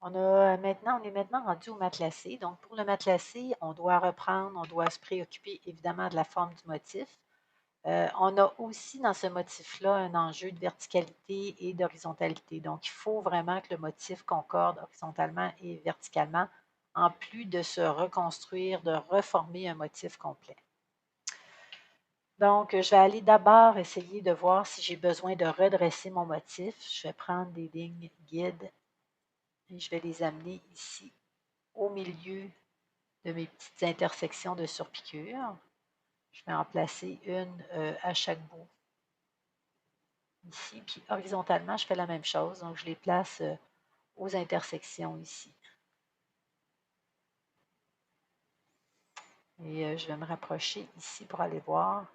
On est maintenant rendu au matelassé. Donc, pour le matelassé, on doit reprendre, on doit se préoccuper évidemment de la forme du motif. On a aussi dans ce motif-là un enjeu de verticalité et d'horizontalité. Donc, il faut vraiment que le motif concorde horizontalement et verticalement, en plus de se reconstruire, de reformer un motif complet. Donc, je vais aller d'abord essayer de voir si j'ai besoin de redresser mon motif. Je vais prendre des lignes guides et je vais les amener ici au milieu de mes petites intersections de surpiqûre. Je vais en placer une à chaque bout ici. Puis horizontalement, je fais la même chose. Donc, je les place aux intersections ici. Et je vais me rapprocher ici pour aller voir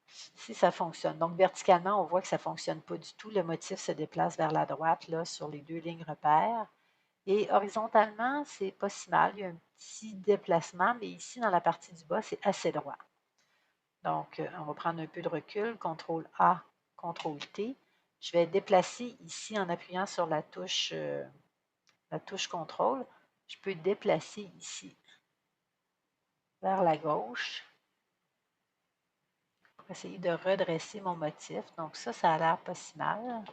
si ça fonctionne. Donc, verticalement, on voit que ça ne fonctionne pas du tout. Le motif se déplace vers la droite, là, sur les deux lignes repères. Et horizontalement, c'est pas si mal. Il y a un petit déplacement, mais ici, dans la partie du bas, c'est assez droit. Donc, on va prendre un peu de recul, CTRL A, CTRL T. Je vais déplacer ici en appuyant sur la touche CTRL. Je peux déplacer ici vers la gauche pour essayer de redresser mon motif. Donc ça a l'air pas si mal.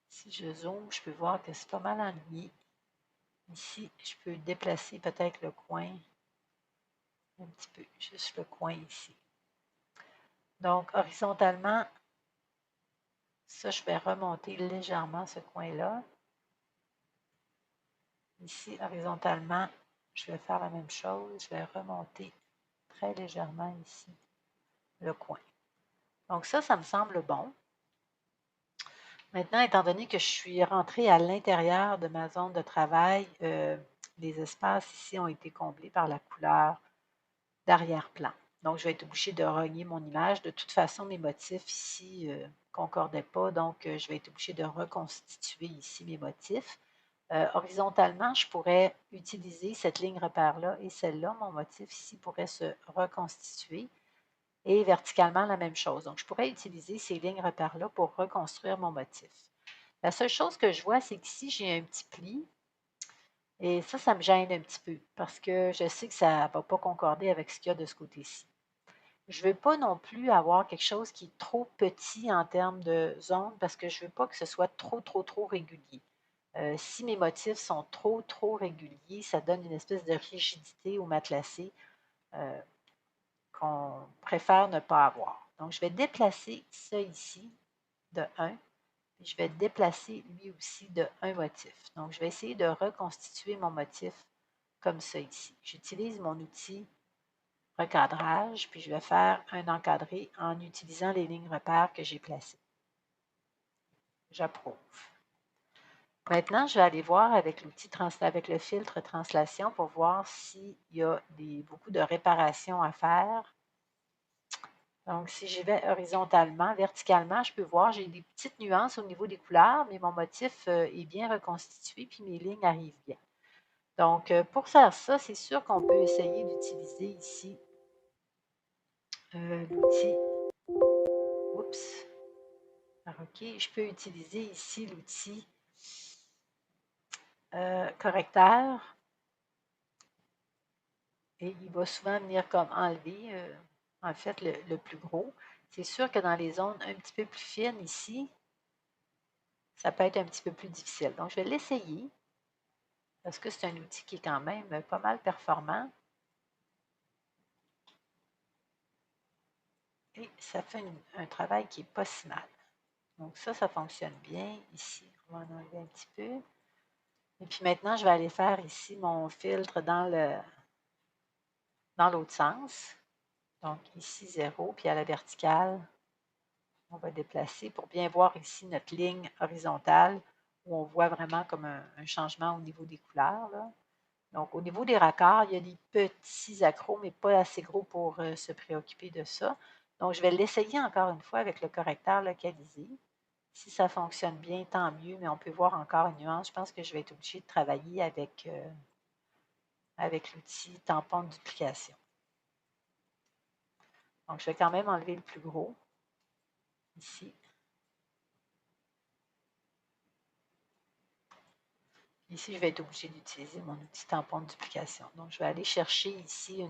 Si je zoome, je peux voir que c'est pas mal ennuyé. Ici, je peux déplacer peut-être le coin un petit peu, juste le coin ici. Donc, horizontalement, ça, je vais remonter légèrement ce coin-là. Ici, horizontalement, je vais faire la même chose. Je vais remonter très légèrement ici le coin. Donc ça me semble bon. Maintenant, étant donné que je suis rentrée à l'intérieur de ma zone de travail, les espaces ici ont été comblés par la couleur d'arrière-plan. Donc, je vais être obligée de rogner mon image. De toute façon, mes motifs ici ne concordaient pas, donc je vais être obligée de reconstituer ici mes motifs. Horizontalement, je pourrais utiliser cette ligne repère-là et celle-là. Mon motif ici pourrait se reconstituer. Et verticalement, la même chose. Donc, je pourrais utiliser ces lignes repères-là pour reconstruire mon motif. La seule chose que je vois, c'est qu'ici, j'ai un petit pli. Et ça me gêne un petit peu parce que je sais que ça ne va pas concorder avec ce qu'il y a de ce côté-ci. Je ne veux pas non plus avoir quelque chose qui est trop petit en termes de zone parce que je ne veux pas que ce soit trop régulier. Si mes motifs sont trop réguliers, ça donne une espèce de rigidité au matelassé qu'on préfère ne pas avoir. Donc, je vais déplacer ça ici de 1. Je vais déplacer lui aussi de un motif. Donc, je vais essayer de reconstituer mon motif comme ça ici. J'utilise mon outil recadrage, puis je vais faire un encadré en utilisant les lignes repères que j'ai placées. J'approuve. Maintenant, je vais aller voir avec l'outil avec le filtre translation pour voir s'il y a beaucoup de réparations à faire. Donc, si j'y vais horizontalement, verticalement, je peux voir, j'ai des petites nuances au niveau des couleurs, mais mon motif est bien reconstitué, puis mes lignes arrivent bien. Donc, pour faire ça, c'est sûr qu'on peut essayer d'utiliser ici l'outil. Oups. OK, je peux utiliser ici l'outil correcteur. Et il va souvent venir comme enlever, en fait, le plus gros. C'est sûr que dans les zones un petit peu plus fines ici, ça peut être un petit peu plus difficile. Donc, je vais l'essayer parce que c'est un outil qui est quand même pas mal performant. Et ça fait un travail qui n'est pas si mal. Donc ça fonctionne bien ici. On va en enlever un petit peu. Et puis maintenant, je vais aller faire ici mon filtre dans l'autre sens. Donc ici 0, puis à la verticale, on va déplacer pour bien voir ici notre ligne horizontale où on voit vraiment comme un changement au niveau des couleurs, là. Donc, au niveau des raccords, il y a des petits accros, mais pas assez gros pour se préoccuper de ça. Donc, je vais l'essayer encore une fois avec le correcteur localisé. Si ça fonctionne bien, tant mieux, mais on peut voir encore une nuance. Je pense que je vais être obligée de travailler avec l'outil tampon de duplication. Donc, je vais quand même enlever le plus gros, ici. Ici, je vais être obligée d'utiliser mon outil tampon de duplication. Donc, je vais aller chercher ici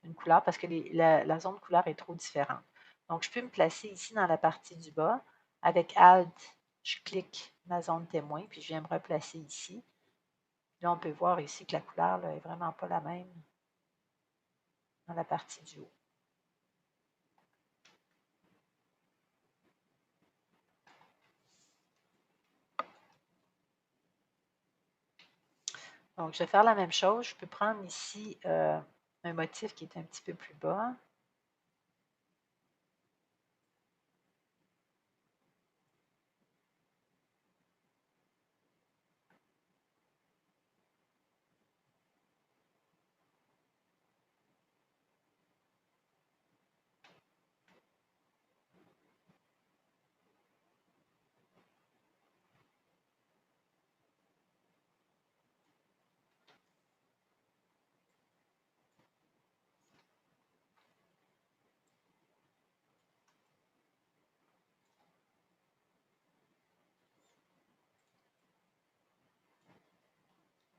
une couleur parce que la zone de couleur est trop différente. Donc, je peux me placer ici dans la partie du bas. Avec Alt, je clique ma zone témoin, puis je viens me replacer ici. Là, on peut voir ici que la couleur n'est vraiment pas la même dans la partie du haut. Donc, je vais faire la même chose. Je peux prendre ici un motif qui est un petit peu plus bas.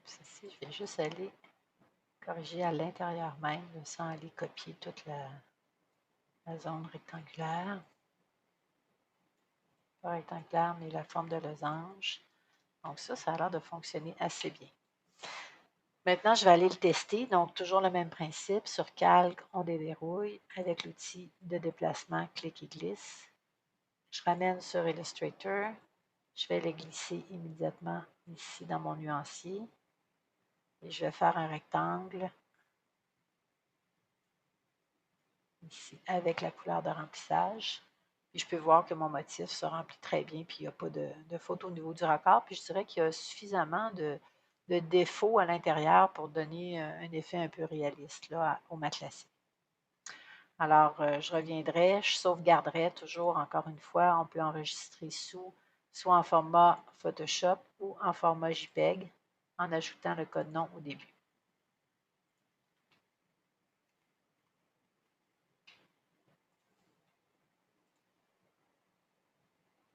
Puis ici, je vais juste aller corriger à l'intérieur même, sans aller copier toute la zone rectangulaire. Pas rectangulaire, mais la forme de losange. Donc ça a l'air de fonctionner assez bien. Maintenant, je vais aller le tester. Donc, toujours le même principe. Sur Calque, on déverrouille avec l'outil de déplacement, clic et glisse. Je ramène sur Illustrator. Je vais le glisser immédiatement ici dans mon nuancier. Et je vais faire un rectangle ici avec la couleur de remplissage. Puis je peux voir que mon motif se remplit très bien, puis il n'y a pas de faute au niveau du raccord. Puis je dirais qu'il y a suffisamment de défauts à l'intérieur pour donner un effet un peu réaliste là, au matelassé. Alors, je reviendrai, je sauvegarderai toujours, encore une fois, on peut enregistrer soit en format Photoshop ou en format JPEG en ajoutant le code nom au début.